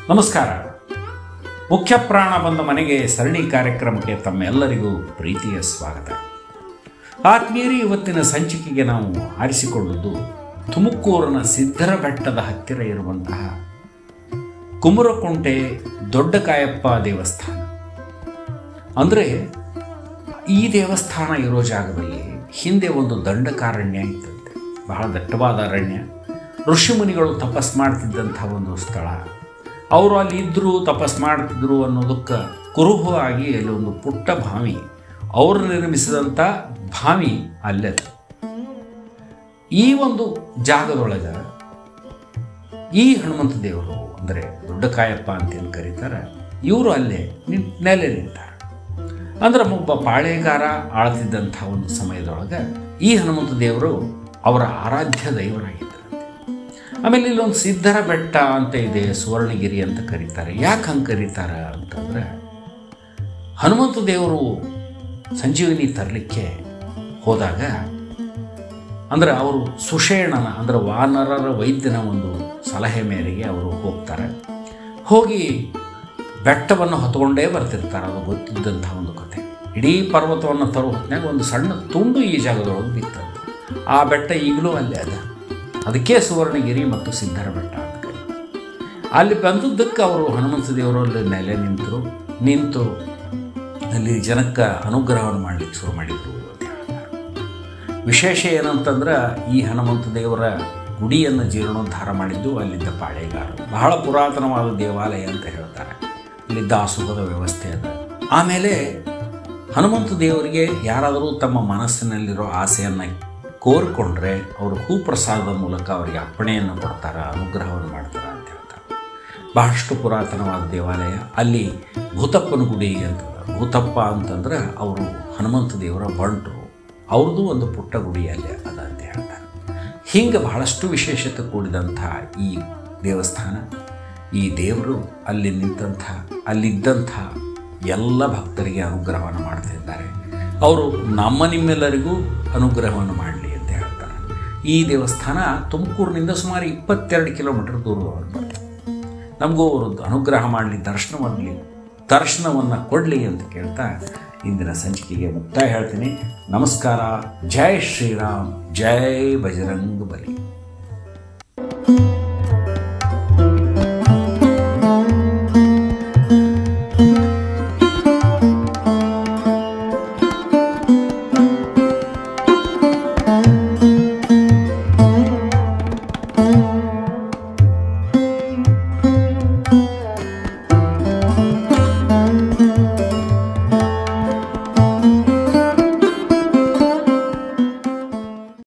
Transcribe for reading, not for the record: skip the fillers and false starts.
ನಮಸ್ಕಾರ. ಮುಖ್ಯ ಪ್ರಾಣ ಬಂದ ಮನೆಗೆ ಸರಣಿ ಕಾರ್ಯಕ್ರಮಕ್ಕೆ ತಮ್ಮೆಲ್ಲರಿಗೂ ಪ್ರೀತಿಯ ಸ್ವಾಗತ. ಆತ್ಮೀಯರೇ, ಇವತ್ತಿನ ಸಂಚಿಕೆಗೆ ನಾವು ಆರಿಸಿಕೊಳ್ಳುವುದು ತುಮಕೂರಿನ ಸಿದ್ಧರ ಬೆಟ್ಟದ ಹತ್ತಿರ ಇರುವಂತಹ ಕುಮರಕುಂಟೆ ದೊಡ್ಡ ಕಾಯಪ್ಪ ದೇವಸ್ಥಾನ. ಅಂದರೆ ಈ ದೇವಸ್ಥಾನ ಇರೋ ಜಾಗದಲ್ಲಿ ಹಿಂದೆ ಒಂದು ದಂಡಕಾರಣ್ಯ ಇತ್ತಂತೆ. ಬಹಳ ದಟ್ಟವಾದ ಅರಣ್ಯ. ಋಷಿಮುನಿಗಳು ತಪಸ್ ಮಾಡ್ತಿದ್ದಂಥ ಒಂದು ಸ್ಥಳ. ಅವರು ಅಲ್ಲಿ ಇದ್ದರು, ತಪಸ್ ಮಾಡ್ತಿದ್ರು ಅನ್ನೋದಕ್ಕೆ ಕುರುಹುವಾಗಿ ಅಲ್ಲಿ ಒಂದು ಪುಟ್ಟ ಬಾವಿ, ಅವರು ನಿರ್ಮಿಸಿದಂಥ ಬಾವಿ ಅಲ್ಲೇ. ಈ ಒಂದು ಜಾಗದೊಳಗೆ ಈ ಹನುಮಂತ ದೇವರು, ಅಂದರೆ ದೊಡ್ಡ ಕಾಯಪ್ಪ ಅಂತೇನು ಕರೀತಾರೆ, ಇವರು ಅಲ್ಲೇ ನೆಲೆ ನಿಂತಾರೆ. ಅಂದ್ರೆ ಒಬ್ಬ ಪಾಳೆಗಾರ ಆಳ್ತಿದ್ದಂಥ ಒಂದು ಸಮಯದೊಳಗೆ ಈ ಹನುಮಂತ ದೇವರು ಅವರ ಆರಾಧ್ಯ ದೈವರಾಗಿದ್ದಾರೆ. ಆಮೇಲೆ ಇಲ್ಲೊಂದು ಸಿದ್ಧರ ಬೆಟ್ಟ ಅಂತ ಇದೆ, ಸುವರ್ಣಗಿರಿ ಅಂತ ಕರೀತಾರೆ. ಯಾಕೆ ಹಂಗೆ ಕರೀತಾರೆ ಅಂತಂದರೆ, ಹನುಮಂತ ದೇವರು ಸಂಜೀವಿನಿ ತರಲಿಕ್ಕೆ ಹೋದಾಗ, ಅಂದರೆ ಅವರು ಸುಷೇಣನ, ಅಂದರೆ ವಾನರರ ವೈದ್ಯನ ಒಂದು ಸಲಹೆ ಮೇರೆಗೆ ಅವರು ಹೋಗ್ತಾರೆ. ಹೋಗಿ ಬೆಟ್ಟವನ್ನು ಹೊತ್ಕೊಂಡೇ ಬರ್ತಿರ್ತಾರೆ. ಅದು ಗೊತ್ತಿದ್ದಂಥ ಒಂದು ಕತೆ. ಇಡೀ ಪರ್ವತವನ್ನು ತರೋ ಹೊತ್ತಿನಾಗ ಒಂದು ಸಣ್ಣ ತುಂಡು ಈ ಜಾಗದೊಳಗೆ ಬಿತ್ತದು. ಆ ಬೆಟ್ಟ ಈಗಲೂ ಅಲ್ಲೇ ಅದ. ಅದಕ್ಕೆ ಸುವರ್ಣಗಿರಿ ಮತ್ತು ಸಿದ್ಧರ ಬೆಟ್ಟ ಅಂತ ಕರೀತಾರೆ. ಅಲ್ಲಿ ಬಂದದ್ದಕ್ಕೆ ಅವರು ಹನುಮಂತ ದೇವರು ಅಲ್ಲಿ ನೆಲೆ ನಿಂತು ಅಲ್ಲಿ ಜನಕ್ಕೆ ಅನುಗ್ರಹವನ್ನು ಮಾಡಲಿಕ್ಕೆ ಶುರು ಮಾಡಿದರು ಅಂತ ಹೇಳ್ತಾರೆ. ವಿಶೇಷ ಏನಂತಂದ್ರೆ, ಈ ಹನುಮಂತ ದೇವರ ಗುಡಿಯನ್ನು ಜೀರ್ಣೋದ್ಧಾರ ಮಾಡಿದ್ದು ಅಲ್ಲಿದ್ದ ಪಾಳೆಗಾರರು. ಬಹಳ ಪುರಾತನವಾದ ದೇವಾಲಯ ಅಂತ ಹೇಳ್ತಾರೆ. ಇಲ್ಲಿ ದಾಸೋಹದ ವ್ಯವಸ್ಥೆ ಅದ. ಆಮೇಲೆ ಹನುಮಂತ ದೇವರಿಗೆ ಯಾರಾದರೂ ತಮ್ಮ ಮನಸ್ಸಿನಲ್ಲಿರೋ ಆಸೆಯನ್ನು ಕೋರಿಕೊಂಡ್ರೆ ಅವರು ಹೂಪ್ರಸಾದದ ಮೂಲಕ ಅವರಿಗೆ ಅಪ್ಪಣೆಯನ್ನು ಕೊಡ್ತಾರೆ, ಅನುಗ್ರಹವನ್ನು ಮಾಡ್ತಾರೆ ಅಂತ ಹೇಳ್ತಾರೆ. ಬಹಳಷ್ಟು ಪುರಾತನವಾದ ದೇವಾಲಯ. ಅಲ್ಲಿ ಭೂತಪ್ಪನ ಗುಡಿ ಅಂತ. ಭೂತಪ್ಪ ಅಂತಂದ್ರೆ ಅವರು ಹನುಮಂತ ದೇವರ ಬಂಟರು. ಅವ್ರದ್ದು ಒಂದು ಪುಟ್ಟ ಗುಡಿ ಅಲ್ಲಿ ಅದ ಅಂತ ಹೇಳ್ತಾರೆ. ಹೀಗೆ ಬಹಳಷ್ಟು ವಿಶೇಷತೆ ಕೂಡಿದಂಥ ಈ ದೇವಸ್ಥಾನ, ಈ ದೇವರು ಅಲ್ಲಿದ್ದಂಥ ಎಲ್ಲ ಭಕ್ತರಿಗೆ ಅನುಗ್ರಹವನ್ನು ಮಾಡ್ತಿದ್ದಾರೆ. ಅವರು ನಿಮ್ಮೆಲ್ಲರಿಗೂ ಅನುಗ್ರಹವನ್ನು ಮಾಡಲಿ ಅಂತ ಹೇಳ್ತಾರೆ. ಈ ದೇವಸ್ಥಾನ ತುಮಕೂರಿನಿಂದ ಸುಮಾರು 22 ಕಿಲೋಮೀಟರ್ ದೂರದೊಳಗೆ ಬರ್ತದೆ. ನಮಗೂ ಅವರು ಅನುಗ್ರಹ ಮಾಡಲಿ, ದರ್ಶನವನ್ನು ಕೊಡಲಿ ಅಂತ ಕೇಳ್ತಾ ಇಂದಿನ ಸಂಚಿಕೆಗೆ ಮುಕ್ತಾಯ ಹೇಳ್ತೀನಿ. ನಮಸ್ಕಾರ. ಜೈ ಶ್ರೀರಾಮ್, ಜೈ ಬಜರಂಗ ಬಲಿ.